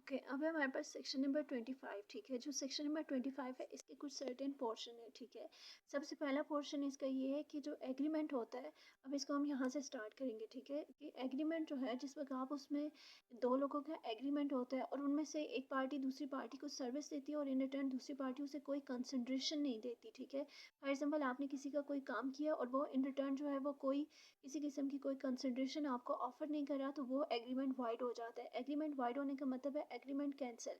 Okay, अब है हमारे पास सेक्शन नंबर 25। ठीक है, जो सेक्शन नंबर 25 है इसके कुछ सर्टेन पोर्शन है। ठीक है, सबसे पहला पोर्शन इसका ये है कि जो एग्रीमेंट होता है, अब इसको हम यहाँ से स्टार्ट करेंगे। ठीक है, कि एग्रीमेंट जो है जिस वक्त आप उसमें दो लोगों का एग्रीमेंट होता है और उनमें से एक पार्टी दूसरी पार्टी को सर्विस देती है और इन रिटर्न दूसरी पार्टी उसे कोई कंसिडरेशन नहीं देती। ठीक है, फॉर एग्जाम्पल आपने किसी का कोई काम किया और वो इन रिटर्न जो है वो कोई किसी किस्म की कोई कंसिडरेशन आपको ऑफर नहीं करा, तो वो एग्रीमेंट वाइड हो जाता है। एग्रीमेंट वाइड होने का मतलब है एग्रीमेंट कैंसिल।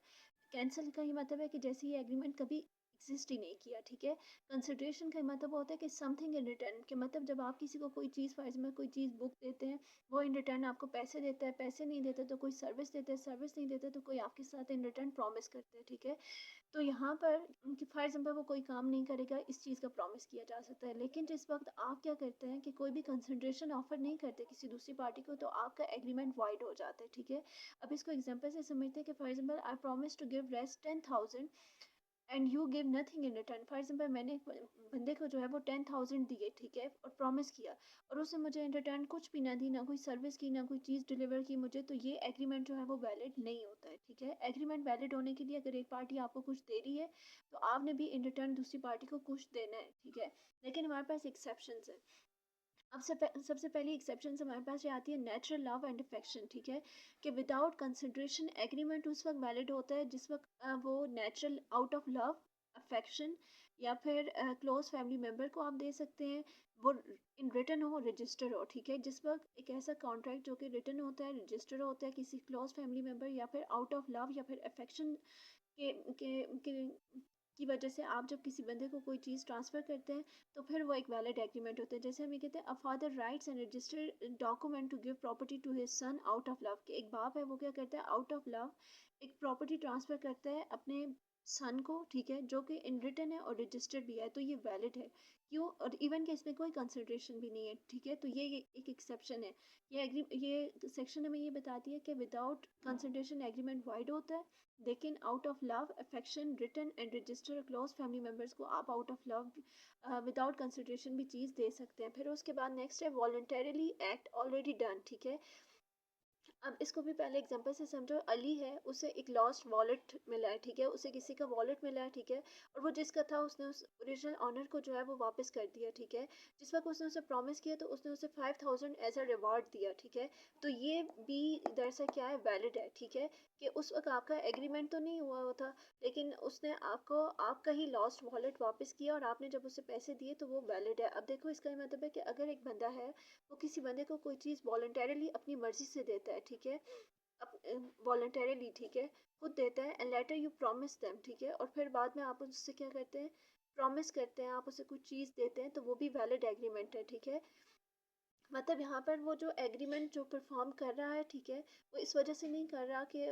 कैंसिल का ये मतलब है कि जैसे ये एग्रीमेंट कभी एग्जिस्ट ही नहीं किया। ठीक है, कंसिडरेशन का मतलब होता है कि समथिंग इन रिटर्न, के मतलब जब आप किसी को कोई चीज़, फॉर एग्जाम्पल कोई चीज़ बुक देते हैं, वो इन रिटर्न आपको पैसे देता है, पैसे नहीं देते तो कोई सर्विस देते हैं, सर्विस नहीं देते तो कोई आपके साथ इन रिटर्न प्रॉमिस करते हैं। ठीक है, तो यहाँ पर कि फॉर एग्जाम्पल वो कोई काम नहीं करेगा, इस चीज़ का प्रॉमिस किया जा सकता है। लेकिन जिस वक्त आप क्या करते हैं कि कोई भी कंसिडरेशन ऑफर नहीं करते किसी दूसरी पार्टी को, तो आपका एग्रीमेंट वाइड हो जाता है। ठीक है, अब इसको एग्जांपल से समझते हैं कि for example I promise to give rest 10,000 and you give nothing in return. For example मैंने एक बंदे को जो है वो 10,000 दिए। ठीक है, और प्रॉमिस किया और उसने मुझे इन रिटर्न कुछ भी ना दी, ना कोई सर्विस की, ना कोई चीज़ डिलीवर की मुझे, तो ये एग्रीमेंट जो है वो वैलिड नहीं होता है। ठीक है, एग्रीमेंट वैलिड होने के लिए अगर एक पार्टी आपको कुछ दे रही है तो आपने भी इन रिटर्न दूसरी पार्टी को कुछ देना है। ठीक है, लेकिन हमारे पास एक्सेप्शंस है। अब सबसे पहली एक्सेप्शन हमारे पास ये आती है नेचुरल लव एंड अफेक्शन। ठीक है, कि विदाउट कंसिडरेशन एग्रीमेंट उस वक्त वैलिड होता है जिस वक्त वो natural out of love, affection या फिर क्लोज फैमिली मेम्बर को आप दे सकते हैं, वो इन रिटर्न हो, रजिस्टर हो। ठीक है, जिस वक्त एक ऐसा कॉन्ट्रैक्ट जो कि रिटर्न होता है, रजिस्टर होता है किसी क्लोज फैमिली मेम्बर या फिर आउट ऑफ लव या फिर अफेक्शन के के की वजह से आप जब किसी बंदे को कोई चीज़ ट्रांसफ़र करते हैं, तो फिर वो एक वैलिड एग्रीमेंट होता है। जैसे हम ये कहते हैं a father writes and registered document to give property to his son out of love, कि एक बाप है वो क्या करता है आउट ऑफ लव एक प्रॉपर्टी ट्रांसफ़र करता है अपने सन को। ठीक है, जो कि इन रिटन है और रजिस्टर्ड भी है, तो ये वैलिड है। क्यों? और इवन कि इसमें कोई कंसिडरेशन भी नहीं है। ठीक है, तो ये एक एक्सेप्शन है। ये सेक्शन हमें ये बताती है कि विदाउट कंसिडरेशन एग्रीमेंट वाइड होता है, लेकिन out of love, affection, written and register close family members को आप out of love without consideration भी चीज़ दे सकते हैं। फिर उसके बाद नेक्स्ट है वॉलंटरीली एक्ट ऑलरेडी डन। ठीक है, अब इसको भी पहले एग्जांपल से समझो। अली है, उसे एक लॉस्ट वॉलेट मिला है। ठीक है, उसे किसी का वॉलेट मिला है। ठीक है, और वो जिसका था उसने उस ओरिजिनल ऑनर को जो है वो वापस कर दिया। ठीक है, जिस वक्त उसने उसे प्रॉमिस किया तो उसने उसे 5,000 एज अ रिवार्ड दिया। ठीक है, तो ये भी दरअसल क्या है, वैलिड है। ठीक है, कि उस वक्त आपका एग्रीमेंट तो नहीं हुआ था, लेकिन उसने आपको आपका ही लॉस्ट वॉलेट वापस किया और आपने जब उसे पैसे दिए तो वो वैलिड है। अब देखो इसका मतलब है कि अगर एक बंदा है वो किसी बंदे को कोई चीज़ वॉलंटरीली अपनी मर्जी से देता है। ठीक है, वॉलंटरीली, ठीक है, खुद देता है and later you promise them. ठीक है, और फिर बाद में आप उससे क्या करते हैं, प्रॉमिस करते हैं, आप उसे कुछ चीज़ देते हैं, तो वो भी वैलिड एग्रीमेंट है। ठीक है, मतलब यहाँ पर वो जो एग्रीमेंट जो परफॉर्म कर रहा है, ठीक है, वो इस वजह से नहीं कर रहा कि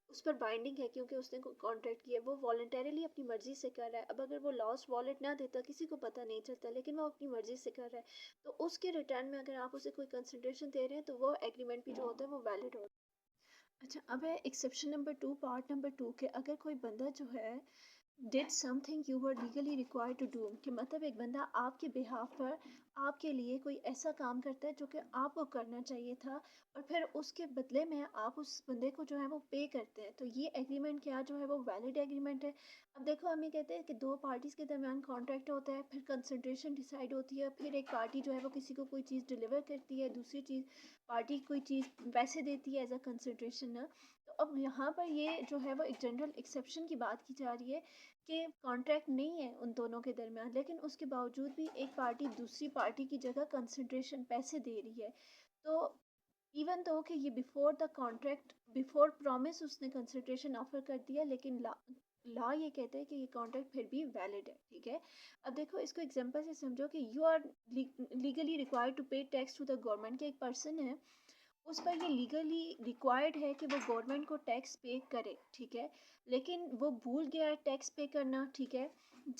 उस पर बाइंडिंग है क्योंकि उसने कॉन्ट्रैक्ट किया, वो वॉलंटरीली अपनी मर्जी से कर रहा है। अब अगर वो लॉस्ट वॉलेट ना देता किसी को पता नहीं चलता, लेकिन वो अपनी मर्जी से कर रहा है, तो उसके रिटर्न में अगर आप उसे कोई कंसिडरेशन दे रहे हैं तो वो एग्रीमेंट भी जो होता है वो वैलिड होता है। अच्छा, अब है एक्सेप्शन नंबर 2, पार्ट नंबर 2 के अगर कोई बंदा जो है did something you were legally required to do, कि मतलब एक बंदा आपके बिहाफ पर आपके लिए कोई ऐसा काम करता है जो कि आपको करना चाहिए था और फिर उसके बदले में आप उस बंदे को जो है वो पे करते हैं, तो ये एग्रीमेंट क्या जो है वो वैलिड एग्रीमेंट है। अब देखो हम ये कहते हैं कि दो पार्टीज़ के दरमियान कॉन्ट्रैक्ट होता है, फिर कंसिडरेशन डिसाइड होती है, फिर एक पार्टी जो है वो किसी को कोई चीज़ डिलीवर करती है, दूसरी चीज़ पार्टी कोई चीज़ पैसे देती है एज अ कंसिडरेशन ना। तो अब यहाँ पर ये जो है वो एक जनरल एक्सेप्शन की बात की जा रही है कि कॉन्ट्रैक्ट नहीं है उन दोनों के दरमियान, लेकिन उसके बावजूद भी एक पार्टी दूसरी पार्टी की जगह कंसिडरेशन पैसे दे रही है। तो इवन दो कि ये before the contract, before promise उसने कंसिडरेशन ऑफर कर दिया, लेकिन लॉ ये कहते हैं कि ये कॉन्ट्रैक्ट फिर भी वैलिड है। ठीक है, अब देखो इसको एग्जांपल से समझो कि you are legally required to pay tax to the government, के एक पर्सन है उस पर ये लीगली रिक्वायर्ड है कि वो गवर्नमेंट को टैक्स पे करे। ठीक है, लेकिन वो भूल गया है टैक्स पे करना। ठीक है,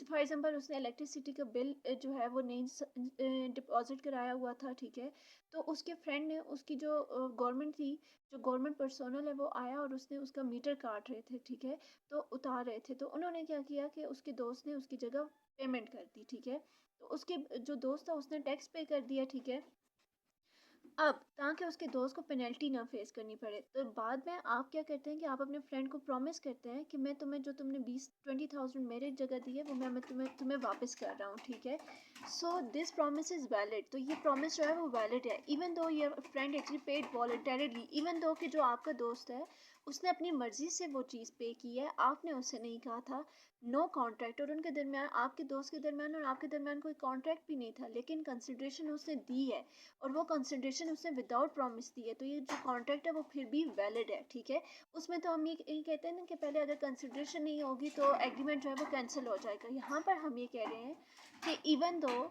फॉर एग्जांपल उसने इलेक्ट्रिसिटी का बिल जो है वो नहीं डिपॉजिट कराया हुआ था। ठीक है, तो उसके फ्रेंड ने उसकी जो गवर्नमेंट थी, जो गवर्नमेंट पर्सनल है, वो आया और उसने उसका मीटर काट रहे थे। ठीक है, तो उतार रहे थे, तो उन्होंने क्या किया कि उसके दोस्त ने उसकी जगह पेमेंट कर दी। ठीक है, तो उसके जो दोस्त था उसने टैक्स पे कर दिया। ठीक है, अब ताकि उसके दोस्त को पेनल्टी ना फेस करनी पड़े, तो बाद में आप क्या करते हैं कि आप अपने फ्रेंड को प्रॉमिस करते हैं कि मैं तुम्हें, जो तुमने 20-20,000 मेरे जगह दी है, वो मैं तुम्हें तुम्हें वापस कर रहा हूँ, ठीक है। So this promise is valid. तो ये प्रॉमिस जो है वो वैलिड है, even though your friend actually paid voluntarily, even though कि जो आपका दोस्त है उसने अपनी मर्जी से वो चीज़ पे की है, आपने उससे नहीं कहा था। नो कॉन्ट्रैक्ट, और उनके दरमियान, आपके दोस्त के दरमियान और आपके दरमियान कोई कॉन्ट्रैक्ट भी नहीं था, लेकिन कंसिडरेशन उसने दी है, और वो कंसिडरेशन उसने विदाउट प्रॉमिस दी है, तो ये जो कॉन्ट्रैक्ट है वो फिर भी वैलिड है, ठीक है। उसमें तो हम ये कहते हैं ना कि पहले अगर कंसिडरेशन नहीं होगी तो एग्रीमेंट जो है वो कैंसिल हो जाएगा। यहाँ पर हम ये कह रहे हैं कि इवन दो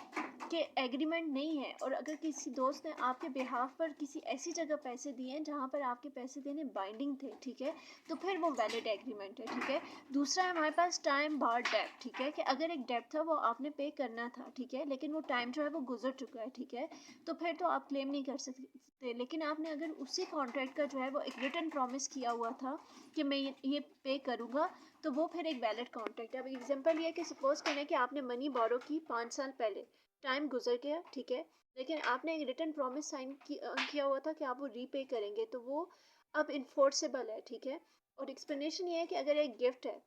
कि एग्रीमेंट नहीं है, और अगर किसी दोस्त ने आपके बिहाफ पर किसी ऐसी जगह पैसे दिए हैं जहाँ पर आपके पैसे देने बाइंडिंग थे, ठीक है, तो फिर वो वैलिड एग्रीमेंट है, ठीक है। दूसरा है हमारे पास टाइम बार डेब्ट, ठीक है, कि अगर एक डेब्ट था वो आपने पे करना था, ठीक है, लेकिन वो टाइम जो है वो गुजर चुका है, ठीक है, तो फिर तो आप क्लेम नहीं कर सकते। लेकिन आपने अगर उसी कॉन्ट्रैक्ट का जो है वो एक रिटर्न प्रॉमिस किया हुआ था कि मैं ये पे करूँगा, तो वो फिर एक वैलिड कॉन्ट्रैक्ट है। अब एग्जांपल ये है कि सपोज करें कि आपने मनी बोरो की 5 साल पहले, टाइम गुजर गया, ठीक है, लेकिन आपने एक रिटर्न प्रॉमिस साइन किया हुआ था कि आप वो रीपे करेंगे, तो वो अब इन्फोर्सेबल है, ठीक है। और एक्सप्लेनेशन ये है कि अगर एक गिफ्ट है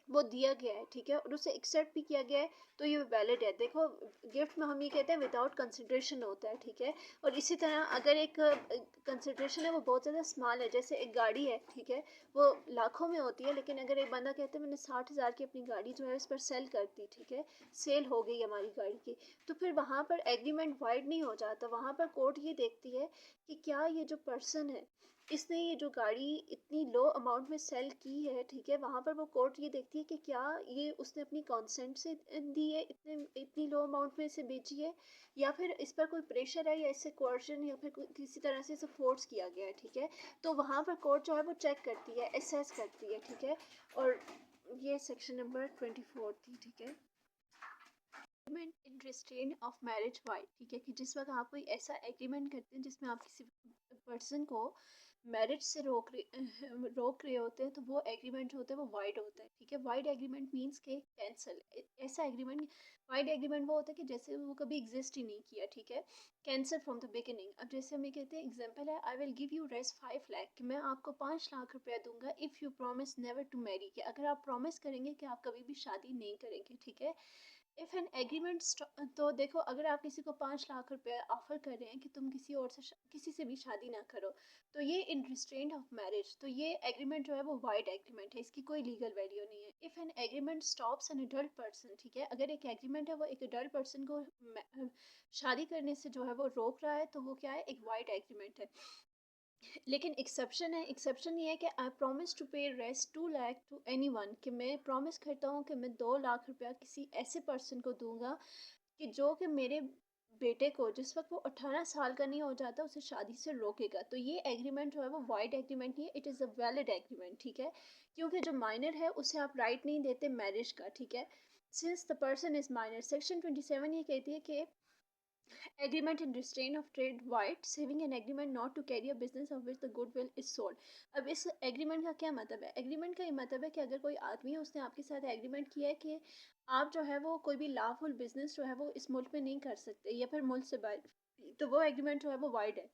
वो दिया गया है, ठीक है, और उसे एक्सेप्ट भी किया गया है, तो ये वैलिड है। देखो, गिफ्ट में हम ये कहते हैं विदाउट कंसिडरेशन होता है, ठीक है। और इसी तरह अगर एक कंसिडरेशन है वो बहुत ज़्यादा स्मॉल है, जैसे एक गाड़ी है, ठीक है, वो लाखों में होती है, लेकिन अगर एक बंदा कहते हैं मैंने 60,000 की अपनी गाड़ी जो है इस पर सेल कर दी, ठीक है, सेल हो गई हमारी गाड़ी की, तो फिर वहाँ पर एग्रीमेंट वाइड नहीं हो जाता। वहाँ पर कोर्ट ये देखती है कि क्या ये जो पर्सन है, इसने ये जो गाड़ी इतनी लो अमाउंट में सेल की है, ठीक है, वहाँ पर वो कोर्ट ये देखती है कि क्या ये उसने अपनी कॉन्सेंट से दी है, इतनी लो अमाउंट में इसे बेची है, या फिर इस पर कोई प्रेशर है, या इससे कोर्शन, या फिर किसी तरह से इसे फोर्स किया गया है, ठीक है। तो वहाँ पर कोर्ट जो है वो चेक करती है, एसेस करती है, ठीक है। और ये सेक्शन नंबर 24 थी, ठीक है। Agreement in restrain of marriage wide, ठीक है, कि जिस वक्त आप कोई ऐसा एग्रीमेंट करते हैं जिसमें आप किसी पर्सन को मैरिज से रोक रहे होते हैं, तो वो एग्रीमेंट जो होता है वो वाइड होता है, ठीक है। वाइड एग्रीमेंट मींस के कैंसिल, ऐसा एग्रीमेंट, वाइड एग्रीमेंट वो होता है कि जैसे वो कभी एग्जिस्ट ही नहीं किया, ठीक है, कैंसिल फ्रॉम द बिगिनिंग। अब जैसे हम ये कहते हैं, एग्जांपल है, I will give you rest 5 lakh, कि मैं आपको 5 लाख रुपया दूंगा if you promise never to marry, कि अगर आप प्रॉमिस करेंगे कि आप कभी भी शादी नहीं करेंगे, ठीक है। इफ एन एग्रीमेंट, तो देखो, अगर आप किसी को 5 लाख रुपए ऑफर कर रहे हैं कि तुम किसी और से किसी से भी शादी ना करो, तो ये इन रिस्ट्रेंट ऑफ मैरिज, तो ये एग्रीमेंट जो है वो वाइड एग्रीमेंट है, इसकी कोई लीगल वैल्यू नहीं है। If an agreement stops an adult person, ठीक है, अगर एक एग्रीमेंट है वो एक अडल्ट पर्सन को शादी करने से जो है वो रोक रहा है, तो वो क्या है, एक वाइड एग्रीमेंट है। लेकिन एक्सेप्शन है, एक्सेप्शन ये है कि आई प्रॉमिस टू पे रेस्ट 2 लाख टू एनीवन, कि मैं प्रॉमिस करता हूँ कि मैं 2 लाख रुपया किसी ऐसे पर्सन को दूंगा कि जो कि मेरे बेटे को जिस वक्त वो 18 साल का नहीं हो जाता उसे शादी से रोकेगा। तो ये एग्रीमेंट जो है वो वाइड एग्रीमेंट नहीं है, it is a valid agreement, ठीक है, क्योंकि जो माइनर है उसे आप राइट नहीं देते मैरिज का, ठीक है, since the person is minor. Section 27 ये कहती है कि agreement in restraint of trade white saving an agreement not to carry a business of which the goodwill is sold। अब इस एग्रीमेंट का क्या मतलब है, एग्रीमेंट का ये मतलब है कि अगर कोई आदमी है उसने आपके साथ एग्रीमेंट किया है कि आप जो है वो कोई भी लॉफुल बिजनेस जो है वो इस मुल्क में नहीं कर सकते, या फिर मुल्क से बाहर, तो वो एग्रीमेंट जो है वो वाइड है।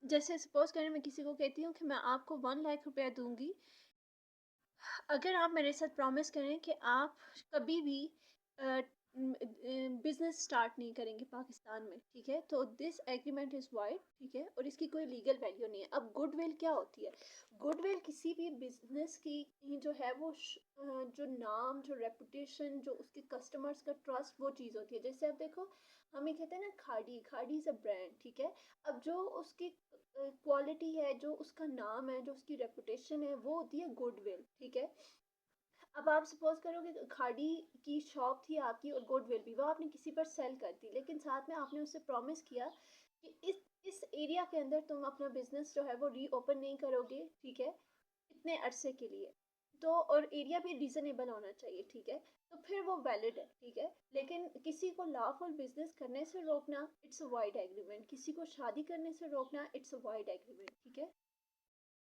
जैसे सपोज करें मैं किसी को कहती हूँ कि मैं आपको 1 लाख रुपया दूंगी अगर आप मेरे साथ प्रॉमिस करें कि आप कभी भी बिजनेस स्टार्ट नहीं करेंगे पाकिस्तान में, ठीक है, तो दिस एग्रीमेंट इज़ वाइड, ठीक है, और इसकी कोई लीगल वैल्यू नहीं है। अब गुडविल क्या होती है, गुडविल किसी भी बिजनेस की जो है वो जो नाम, जो रेपुटेशन, जो उसके कस्टमर्स का ट्रस्ट, वो चीज़ होती है। जैसे आप देखो, हम ये कहते हैं ना, खाड़ी, खाड़ी इज़ अ ब्रांड, ठीक है। अब जो उसकी क्वालिटी है, जो उसका नाम है, जो उसकी रेपुटेशन है, वो होती है गुडविल, ठीक है। अब आप सपोज करो कि खाड़ी की शॉप थी आपकी और गुडविल भी, वो आपने किसी पर सेल कर दी, लेकिन साथ में आपने उससे प्रॉमिस किया कि इस एरिया के अंदर तुम अपना बिजनेस जो है वो रीओपन नहीं करोगे, ठीक है, इतने अरसे के लिए। तो और एरिया भी रीजनेबल होना चाहिए, ठीक है, तो फिर वो वैलिड है, ठीक है। लेकिन किसी को लॉफुल बिजनेस करने से रोकना, इट्स अ वाइड एग्रीमेंट। किसी को शादी करने से रोकना, इट्स अ वाइड एग्रीमेंट, ठीक है।